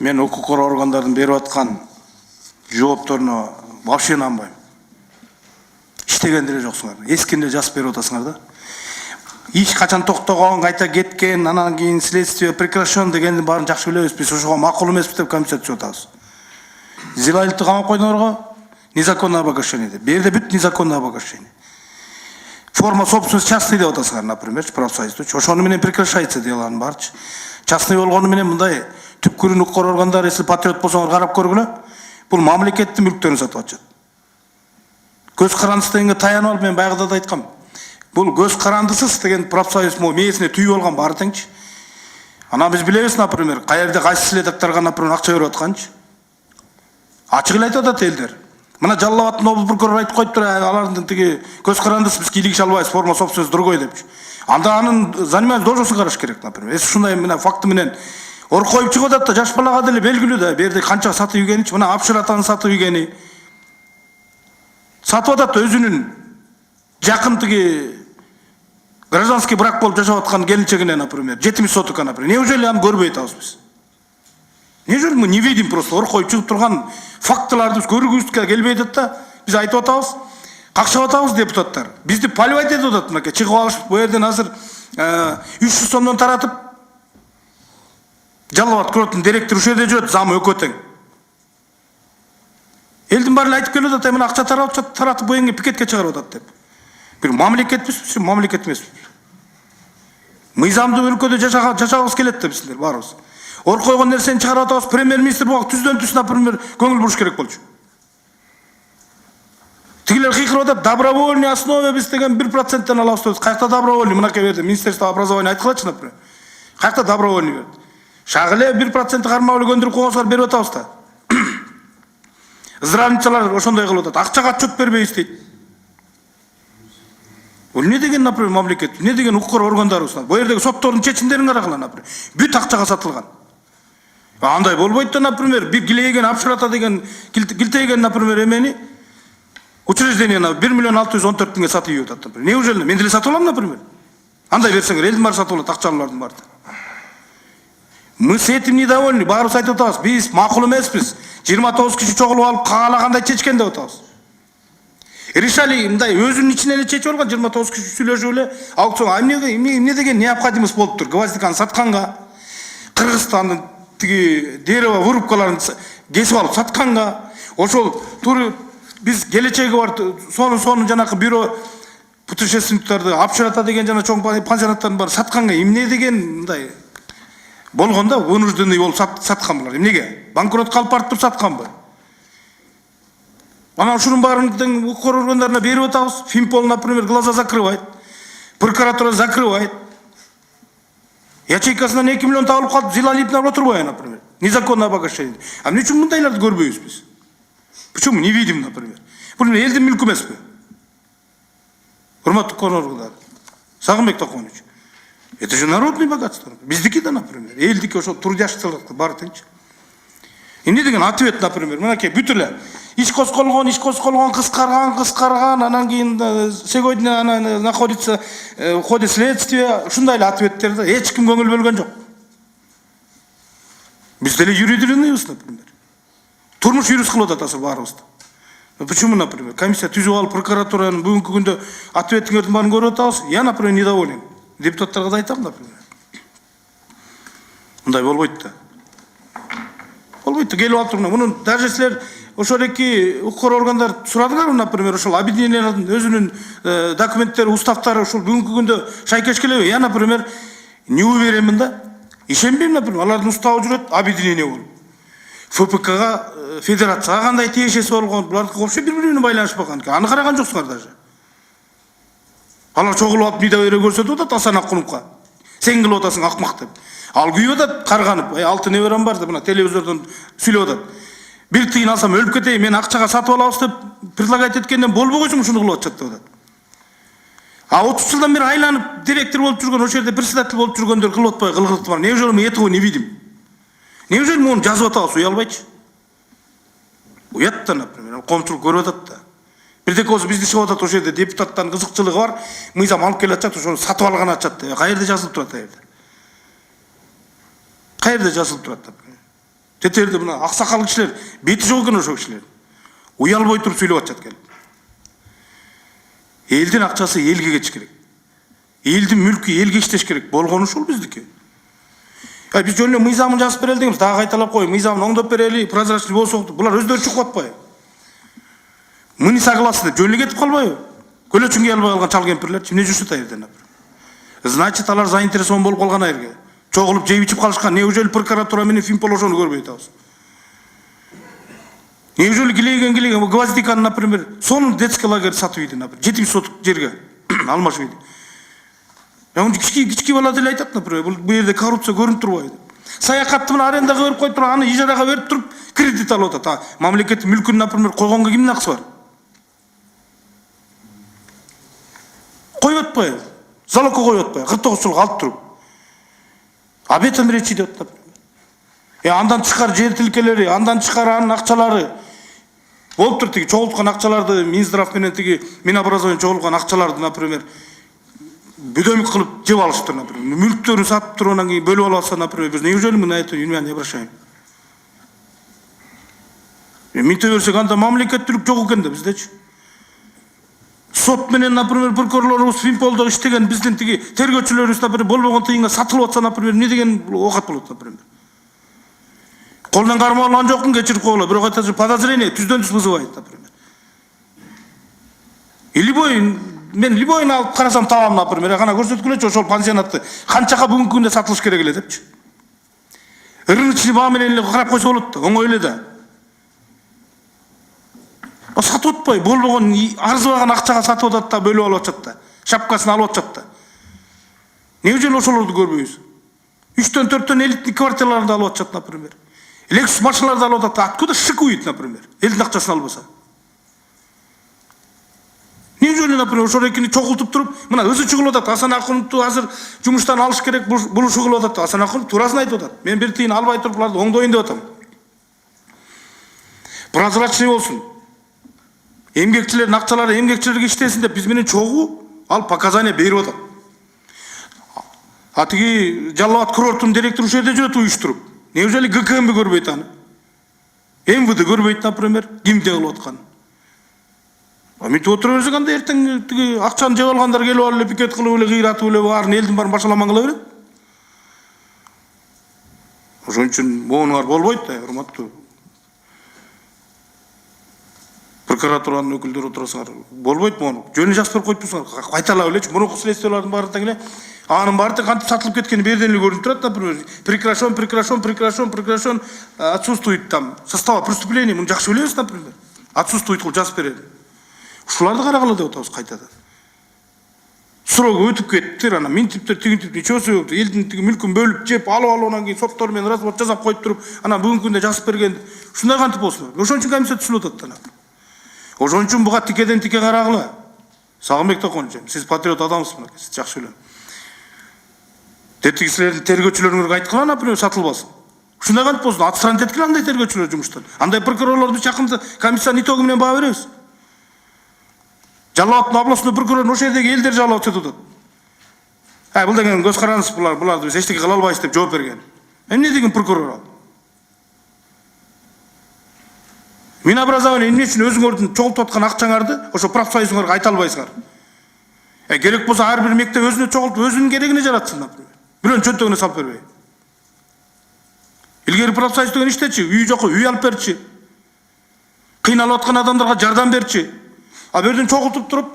Мен укук коргоо органдардын берип аткан жоопторуна вообще нанбайм. Иштеген деле жоксуңар. Эскинде жазып берип атасыңар да. Иш качан токтогон, кайта кеткен, анан кийин следствие прекращен дегендин баарын жакшы билебиз. Биз ошого макул эмеспиз деп комиссия түзүп атабыз. Зилайлыкты камап койдуңарго, незаконное обогащение деп. Берде бүт незаконное обогащение. Форма собственности частный деп атасыңар, например, профсоюзду. Ошону менен прекращается деланын баарчы. Частный болгону менен мындай түпкүрүн укук органдар, если патриот болсоңор карап көргүлө. Бул мамлекеттин мүлктөрүн сатып атышат. Көз карандысы дегенге таянып алып мен баягыда да айткам. Бул көз карандысыз деген профсоюз мээсине түйүп алган баары теңчи. Анан биз билебиз, например, каерде кайсы следакторго, например, акча берип атканчы. Ачык эле айтып атат элдер. Мына Жалал Абадтын облус прокурору айтып коюптур, алардын тиги көз карандысы бизге илигише албайбыз, форма собственности другой депчи. Анда анын занимательный должностун караш керек, например. Если ушундай мына факты менен ор коюп чыгып атат да, жаш балага деле белгилүү да, берде канча сатып ийгеничи, мына Апшыратаны сатып ийгени. Сатып атат өзүнүн жакын тиги гражданский брак болуп жашап аткан келинчегине, например, 70 сотокка, например. Неужели аны көрбөй атабыз биз? Неужели мы не видим просто ор коюп чыгып турган фактыларды биз көргүбүзгө келбей атат да, биз айтып атабыз, какшап атабыз депутаттар. Бизди поливать этип атат, мынакей чыгып алышып, бу жерден азыр 300 сомдон таратып, Жалал Абад курорттун директору ушул жерде жүрөт, замы экөө тең. Элдин баары айтып келип атат, мына акча таратып бу эңге пикетке чыгарып атат деп. Бир мамлекетпиз, мамлекет эмеспиз. Мыйзамдуу өлкөдө жашагыбыз келет да биздер баарыбыз. Ор койгон нерсени чыгарып атабыз, премьер-министр буга түздөн түз, например, көңүл буруш керек болчу. Тигилер кыйкырып атат, добровольный основе биз деген 1%тен алабыз деп. Каякта добровольный? Мынакей берди, Министерство образования айткылачы, например. Каякта добровольный берди? Шагыле 1% кармап эле көндүрүп койгонсуңар берип атабыз да. Здравницалар ошондой кылып атат. Акчага отчет бербейбиз дейт. Бул эмне деген, например, мамлекет? Эмне деген укук органдарыбыз? Бу жердеги соттордун чечимдерин карагыла, например. Бүт акчага сатылган. Андай болбойт да, например, бир килейген Апшырата деген килтейген, например, эмени учреждениени 1 614 000 сатып ийип атат, например. Неужели мен деле сатып алам, например? Андай берсеңер, элдин баары сатып алат, акчалуулардын баары. Мы с этим недовольны, баарыбыз айтып атабыз, биз макул эмеспиз. 29 киши чогулуп алып каалагандай чечкен деп атабыз. Решали мындай өзүнүн ичинен эле чечип алган 29 киши сүйлөшүп эле аукцион эмне деген необходимость болуптур. Гвоздиканы сатканга, Кыргызстандын тиги дерево вырубкаларын кесип алып сатканга, ошол туура биз келечеги бар сонун жанакы бюро путешественниктарды Апшырата деген жана чоң пансионаттардын баары сатканга эмне деген мындай болгондо вынужденный болуп саткан булар. Эмнеге? Банкротко алып барып туруп сатканбы? Анан ушунун баарын укук органдарына берип атабыз. Финпол, например, глаза закрывает. Прокуратура закрывает. Ячейкасынан 2 миллион табылып калып, зилалип отурбай, например. Незаконное обогащение. А эмне үчүн мындайларды көрбөйбүз биз? Почему не видим, например? Бул элдин мүлкү эмеспи? Урматтуу коноргулар. Сагынбек Токонович. Это же народные богатства. Биздики да, например. Элдики ошо трудяштылык баары теңчи. Эмне деген ответ, например, мынакей бүт эле иш козголгон, кыскарган, анан кийин сегодня находится в ходе следствия, ушундай эле ответтерди эч ким көңүл бөлгөн жок. Биз деле юридичныйбыз, например. Турмуш юрист кылып атат азыр баарыбызды. Почему, например, комиссия түзүп алып прокуратуранын бүгүнкү күндө ответтердин баарын көрүп атабыз. Я, например, недоволен. Депутаттарга да айтам, например. Мындай болбойт да. Болбойт да, келип алып турган. Мунун даже силер ошол эки укук органдар сурадыңарбы, например, ошол объединениянын өзүнүн документтери, уставтары ушул бүгүнкү күндө шайкеш келеби? Я, например, не уверенмин да. Ишенбейм, например, алардын уставы жүрөт объединение болуп. ФПКга, федерацияга кандай тиешеси болгон, булар вообще бири-бири менен байланышпаган. Аны караган жоксуңар даже. Алар чогулуп алып недоверие көрсөтүп атат Асан Акунукка. Сен кылып атасың акмак деп. Ал күйүп атат, карганып, 6 неберем бар деп, мына телевизордон сүйлөп атат. Бир тыйын алсам өлүп кетейин, мен акчага сатып алабыз деп предлагать эткенден болбогойсуң ушуну кылып атышат деп атат. А 30 жылдан бери айланып директор болуп жүргөн, ошол жерде председатель болуп жүргөндөр кылып атпай кылгыртып бар. Неужели мы этого не видим? Неужели мы onu жазып атабыз, уялбайчы? Уят да, например, коомчулук көрүп атат да. Бирдеке болсо бизди чыгып атат, ошол жерде депутаттардын кызыкчылыгы бар, мыйзам алып келе атат, ошону сатып алган атат деп. Каерде жазылып турат аяда? Каерде жазылып турат? тетерди мына аксакал кишилер бети жок экен ошол кишилер. Уялбой туруп сүйлөп атышат келип. Элдин акчасы элге кетиш керек. Элдин мүлкү элге иштеш керек. Болгону ушул биздики. Биз жөн эле мыйзамын жазып берели дегенбиз. Дагы кайталап кой, мыйзамын оңдоп берели, прозрачный болсо, булар өздөрү чукуп атпайбы? Мы не согласны деп жөн эле кетип калбайбы? Көлөчүнгө албай калган чал кемпирлер эмне жүрүшөт айерден? Значит, алар заинтересован болуп калган айерге. Чогулуп жеп ичип калышкан. Неужели прокуратура менен Фимпол ошону көрбөй атабыз? Неужели килеген гвоздиканы, например, сонун детский лагерь сатып ийди, например, 7 соток жерге алмашып ийди. Кички бала деле айтат, например, бул жерде коррупция көрүнүп турбайбы деп. Саякатты мына арендага берип коюп туруп, аны ижарага берип туруп кредит алып атат. Мамлекеттин мүлкүн, например, койгонго кимдин акысы бар? Коюп атпайбы? Залогко коюп атпайбы? 49 жылга алып туруп. Абетом речи деп атат. Андан тышкары жер тилкелери, андан тышкары анын акчалары. Болуп тур тиги чогулткан акчаларды Минздрав менен тиги Минобразование чогулткан акчаларды, например, бүдөмүк кылып жеп алышыптыр, например. Мүлктөрүн сатып туруп анан кийин бөлүп алып алса, например, биз неужели мы на это не обращаем? Минте берсек анда мамлекеттүүлүк жок экен да биздечи. Сот менен, например, прокурорлорубуз Фимполдо иштеген биздин тиги тергөөчүлөрүбүз, например, болбогон тыйынга сатылып атса, например, эмне деген оокат болот, например. Колунан кармап алган жокмун, кечирип койгула, бирок айтат, подозрение түздөн түз вызывает, например. Мен любойун алып карасам табам, например, кана көрсөткүлөчү ошол пансионатты канчага бүгүнкү күндө сатылыш керек эле депчи. Рыночный баа менен эле карап койсо болот да, оңой эле да. Сатып атпай, болбогон арзыбаган акчага сатып атат да, бөлүп алып атат да. Шапкасын алып атат да. Неужели ошолорду көрбөйбүз? 3-төн 4-төн элитный квартираларды алып атат, например. Lexus машиналарды алып атат. Откуда шикует, например? Элдин акчасын албаса. Неужели, например, ошол экини чогултуп туруп, мына өзү чыгылып атат. Асан Акуновду азыр жумуштан алыш керек, бул чыгылып атат. Асан Акунов туурасын айтып атат. Мен бир тыйын албай туруп буларды оңдойн деп атам. Прозрачный болсун. Эмгекчилердин акчалары эмгекчилерге иштесин деп биз менен чогуу ал показания берип атат. Тиги Жалал Абад курорттун директору ушул жерде жүрөт уюштуруп. Неужели ГКМ көрбөйт аны? МВД көрбөйт, например, кимде кылып аткан? Мынтип отура берсек анда эртең тиги акчаны жеп алгандар келип алып эле пикет кылып эле кыйратып эле баарын элдин баарын башаламан кыла берет. Ошон үчүн моунуңар болбойт да, урматтуу прокуратуранын өкүлдөрү отурасыңар. Болбойт мону. Жөн эле жазып берип коюпсуңар. Кайталап элечи, мурунку следствиялардын баары тең эле анын баары тең кантип сатылып кеткени берден эле көрүнүп турат, например. Прекращен, отсутствует там состава преступления. Муну жакшы билебиз, например. Отсутствует кылып жазып берет. Ушуларды карагыла деп атабыз кайтадан. Срок өтүп кетти, анан минтиптер, тигинтип, нечөсү элдин тиги мүлкүн бөлүп жеп, алып анан кийин соттор менен развод жасап коюп туруп, анан бүгүнкү күндө жазып берген. Ушундай кантип болсун? Ошон үчүн комиссия түзүлүп атат да. Ошон үчүн буга тикеден тике карагыла. Сагынбек Токонович, сиз патриот адамсыз, мына сиз жакшы билем. Тетиги силердин тергөөчүлөрүңөргө айткыла, например, сатылбасын. Ушундай кантип болсун? Отстранить эткиле андай тергөөчүлөр жумуштан. Андай прокурорлорду жакында комиссиянын итоги менен баа беребиз. Жалал Абадтын областной прокурорун ошол жердеги элдер жалап атат. Бул деген көз карандысыз, буларды биз эчтеке кыла албайбыз деп жооп берген. Эмне деген прокурор ал? Минобразование эмне үчүн өзүңөрдүн чогултуп аткан акчаңарды ошо профсоюзуңарга айта албайсыңар? Керек болсо ар бир мектеп өзүнө чогултуп, өзүнүн керегине жаратсын, например. Бирөөнүн чөнтөгүнө салып бербей. Илгери профсоюз деген иштечи, үй жокко үй алып берчи. Кыйналып аткан адамдарга жардам берчи. Берден чогултуп туруп,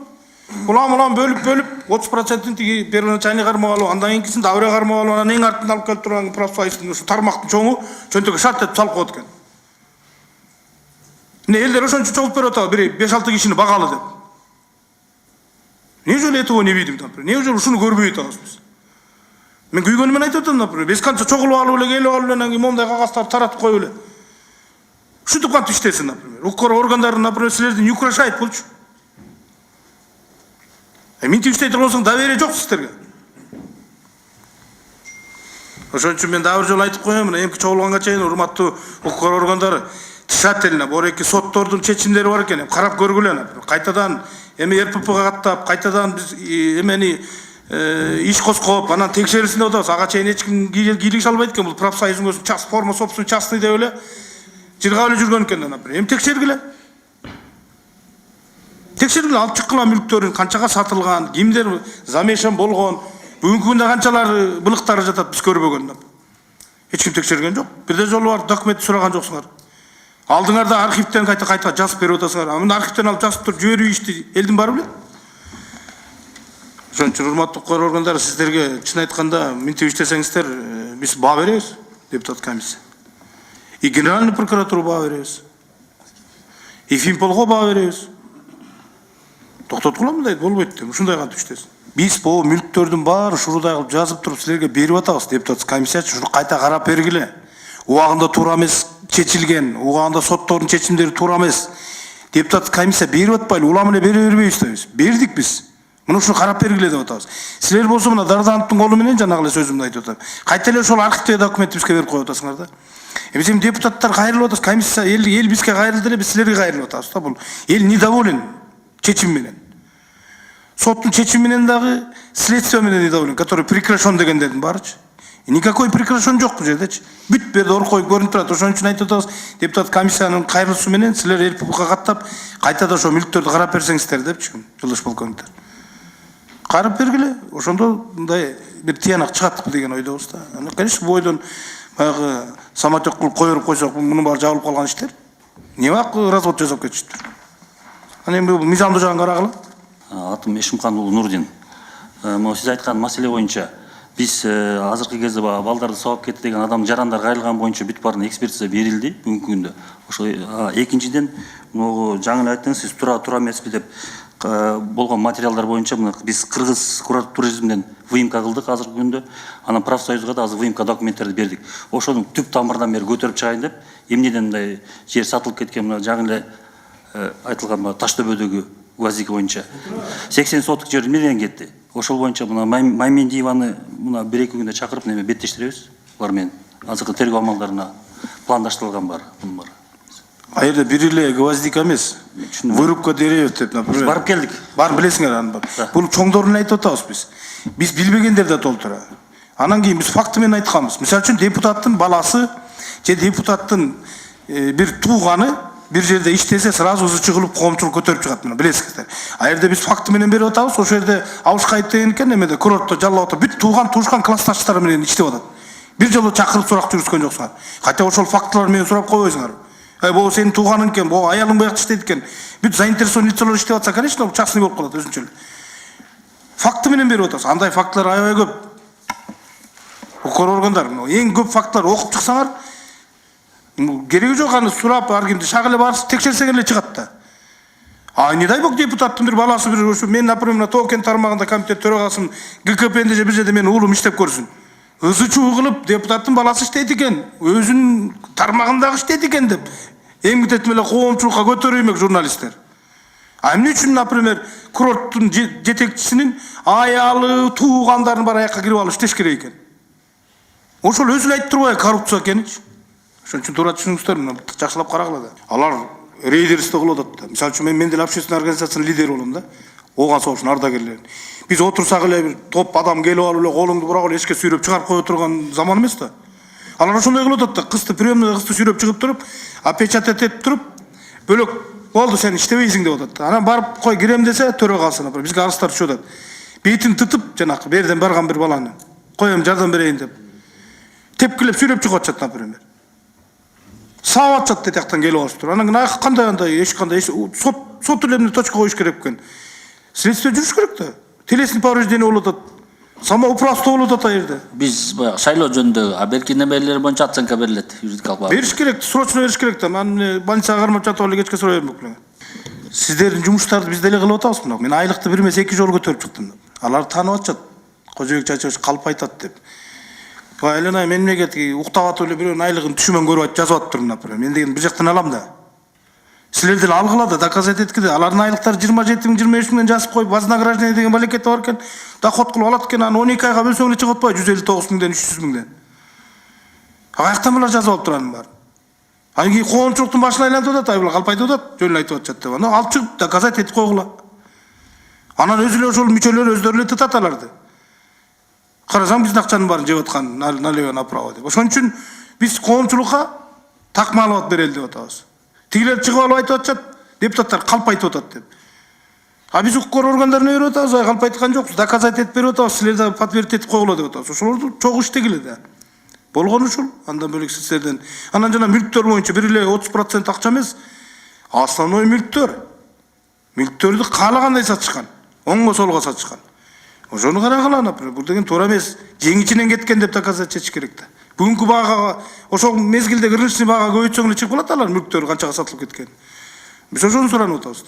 улам бөлүп 30%-ын тиги первоначальный кармап алып, андан кийинкисин давра кармап алып, анан эң артын алып келип турган профсоюздун ушу тармактын чоңу чөнтөгү шарт этип салып коет экен. Элдер ошон үчүн чогулуп берип атабы, бир 5-6 кишини багалы деп. Неужели этого не видим, например? Неужели ушуну көрбөй атабыз биз? Мен күйгөнү менен айтып атам, например, биз канча чогулуп алып эле, келип алып эле, анан кийин момундай кагазтарды таратып коюп эле. Ушинтип кантип иштесин, например? Укук органдары, например, силерди не украшает болчу. Минтип иштей турган болсоң, доверие жок сиздерге. Ошон үчүн мен дагы бир жолу айтып коем, мына эмки чогулганга чейин урматтуу укук органдары тышательно бореки соттордун чечимдери бар экен, карап көргүлө. Кайтадан РППга каттап, кайтадан биз эмени иш козгоп, анан текшерүүсүндө отабыз. Ага чейин эч ким кийлик салбайт экен. Бул профсоюздун өзү час форма собственный частный деп эле жыргап эле жүргөн экен, например. Эми текшергиле. Текшергиле, алып чыккыла мүлктөрүн канчага сатылган, кимдер замешан болгон, бүгүнкү күндө канчалар былыктары жатат биз көрбөгөн. Эч ким текшерген жок. Бирде жолу бар документ сураган жоксуңар. Алдыңарда архивден кайта жазып берип атасыңар. Мына архивден алып жазып туруп жиберүү ишти элдин баары билет. Ошон үчүн урматтуу укук органдары, сиздерге чын айтканда минтип иштесеңиздер, биз баа беребиз, депутат комиссия. И генеральный прокуратура баа беребиз. И Финполго баа беребиз. Токтоткула мындай болбойт деп, ушундай кантип иштесин. Биз бул мүлктөрдүн баары ушурдай кылып жазып туруп силерге берип атабыз, депутат комиссия үчүн кайта карап бергиле. Убагында туура эмес чечилген, убагында соттордун чечимдери туура эмес. Депутат комиссия берип атпайлы, улам эле бере бербейбиз да биз. Бердик биз. Мына ушуну карап бергиле деп атабыз. Силер болсо мына Дардановдун колу менен жанагы эле сөзүмдү айтып атам. Кайта эле ошол архивдеги документти бизге берип коюп атасыңар да. Биз эми депутаттар кайрылып атабыз, комиссия эл бизге кайрылды эле, биз силерге кайрылып атабыз да. Бул эл недоволен чечим менен. Соттун чечими менен дагы, следствие менен недоволен, который прекращен дегендердин баарычы. Никакой прекращен жок бул жердечи. Бүт берде оркой көрүнүп турат. Ошон үчүн айтып атабыз, депутат комиссиянын кайрылуусу менен силер эл пулка каттап, кайтада ошо мүлктөрдү карап берсеңиздер депчи, жылыш полковниктер. Карап бергиле, ошондо мындай бир тыянак чыгат деген ойдобуз да. Конечно, бул ойдон баягы самотек кылып кое берип койсок, мунун баары жабылып калган иштер. Эмне развод жасап кетишиптир. Анан эми бул мыйзамдуу жагын карагыла. Атым Эшимхан уулу Нурдин. Могу сиз айткан маселе боюнча биз азыркы кезде балдарды сабап кетти деген адам жарандар кайрылган боюнча бүт баарын экспертиза берилди бүгүнкү күндө. Ошо экинчиден могу жаңы эле айттыңыз, сиз туура эмеспи деп болгон материалдар боюнча биз кыргыз туризмден выемка кылдык азыркы күндө. Анан профсоюзга да азыр выемка документтерди бердик. Ошонун түп тамырынан бери көтөрүп чыгайын деп, эмнеден мындай жер сатылып кеткен, мына жаңы эле айтылган Таштөбөдөгү УАЗик боюнча 80 соток жер эмнеден кетти? Ошол боюнча мына Маймендиеваны мына 1-2 күндө чакырып неме беттештиребиз. Булар менен азыркы тергөө амалдарына пландаштырылган бар. А жерде бир эле ГВоздик эмес, вырубка деревьев деп, например. Барып келдик. Бар билесиңер аны. Бул чоңдорун айтып атабыз биз. Биз билбегендер да толтура. Анан кийин биз факты менен айтканбыз. Мисалы үчүн депутаттын баласы же депутаттын бир тууганы бир жерде иштесе, сразу ызы чыгылып коомчулук көтөрүп чыгат, мына билесиңиздер. А жерде биз факты менен берип атабыз, ошол жерде алышкайт деген экен, эмеде курортто жаллап атып, бүт туушкан классташтары менен иштеп атат. Бир жолу чакырып сурак жүргүзгөн жоксуңар. Кайта ошол фактылар менен сурап койбойсуңар. Бул сенин тууганың экен, бул аялың буякта иштейт экен. Бүт заинтересованный лицолор иштеп атса, конечно, частный болуп калат өзүнчө эле. Факты менен берип атабыз. Андай фактылар аябай көп. Укук органдар, эң көп фактылар окуп чыксаңар, кереги жок, аны сурап, ар кимди шак эле барып текшерсең эле чыгат да. А не дай бог депутаттын бир баласы бир ошо мен, например, Тоо-Кен тармагында комитет төрагасымын, ГКПнде же бир жерде менин уулум иштеп көрсүн. Ызы чуу кылып депутаттын баласы иштейт экен, өзүнүн тармагындагы иштейт экен деп эмгитетип эле коомчулукка көтөрөймөк журналисттер. А эмне үчүн, например, курорттун жетекчисинин аялы, туугандарын бар аякка кирип алып иштеш керек экен? Ошол өзү айтып турбайбы коррупция экенинчи? Ошон үчүн туура түшүнүңүздөр, жакшылап карагыла да. Алар рейдерство кылып атат да. Мисалы үчүн мен деле общественный организациянын лидери болом да. Ооган согуштун ардагерлери. Биз отурсак эле бир топ адам келип алып эле колуңду бурак эле эшикке сүйрөп чыгарып кое турган заман эмес да. Алар ошондой кылып атат да. Кызды приемный кызды сүйрөп чыгып туруп, опечатать этип туруп, бөлөк болду сен иштебейсиң деп атат да. Анан барып кой кирем десе, төрөгасы, например, бизге арыздар түшүп атат. Бетин тытып, жанакы берден барган бир баланы, коем жардам берейин деп. Тепкилеп сүйрөп чыгып атышат, например. Саап атышат да тияктан келип алышыптыр. Анан кандай эч кандай сот элемне точка коюш керек экен. Следствие жүрүш керек да. Телесный повреждение болуп атат. Самоуправство болуп атат жерде. Биз баягы шайлоо жөнүндө аберки немелер боюнча оценка берилет юридикалык баа. Бериш керек, срочно бериш керек да. Мен больницага кармап жатып эле кечке сурай бермек. Сиздердин жумуштарды биз деле кылып атабыз мына. Мен айлыкты бир эмес 2 жолу көтөрүп чыктым. Алар таанып атышат. Кожобек Чачевич калп айтат деп. Айленай мемлекетке уктап атып эле бирөөнүн айлыгын түшүмөн көрүп жазып атыптыр, например. Мен деген бир жактан алам да. Силер деле алгыла да, доказать эткиле. Алардын айлыктары 27 000, 25 000 жазып коюп, вознаграждение деген балекет бар экен. Доход кылып алат экен, аны 12 айга бөлсөң эле чыгып атпайбы? 159 000ден 300 000ден. Каяктан булар жазып алып туранын бар. Анан кийин коомчулуктун башына айлантып атат, айбул калп айтып атат, жөн эле айтып атышат деп. Анан алып чыгып доказать этип койгула. Анан өзү эле ошол мүчөлөр өздөрү эле тытат аларды. Карасаң биздин акчанын баарын жеп аткан налево направо деп. Ошон үчүн биз коомчулукка так маалымат берели деп атабыз. Тигилер чыгып алып айтып атышат, депутаттар калп айтып атат деп. А биз укук коргоо органдарына берип атабыз, калп айткан жокпуз, доказать этип берип атабыз, силер да подтвердить этип койгула деп атабыз. Ошолорду чогуу иштегиле да. Болгон ушул, андан бөлөк сиздерден. Анан жана мүлктөр боюнча бир эле 30% акча эмес, основной мүлктөр. Мүлктөрдү каалагандай сатышкан, оңго солго сатышкан. Ошону карагыла, например, бул деген туура эмес. Жеңичинен кеткен деп доказать этиш керек да. Бүгүнкү баага, ошол мезгилде рыночный баага көбөйтсөң эле чыгып калат алар мүлктөр канчага сатылып кеткен. Биз ошону суранып атабыз.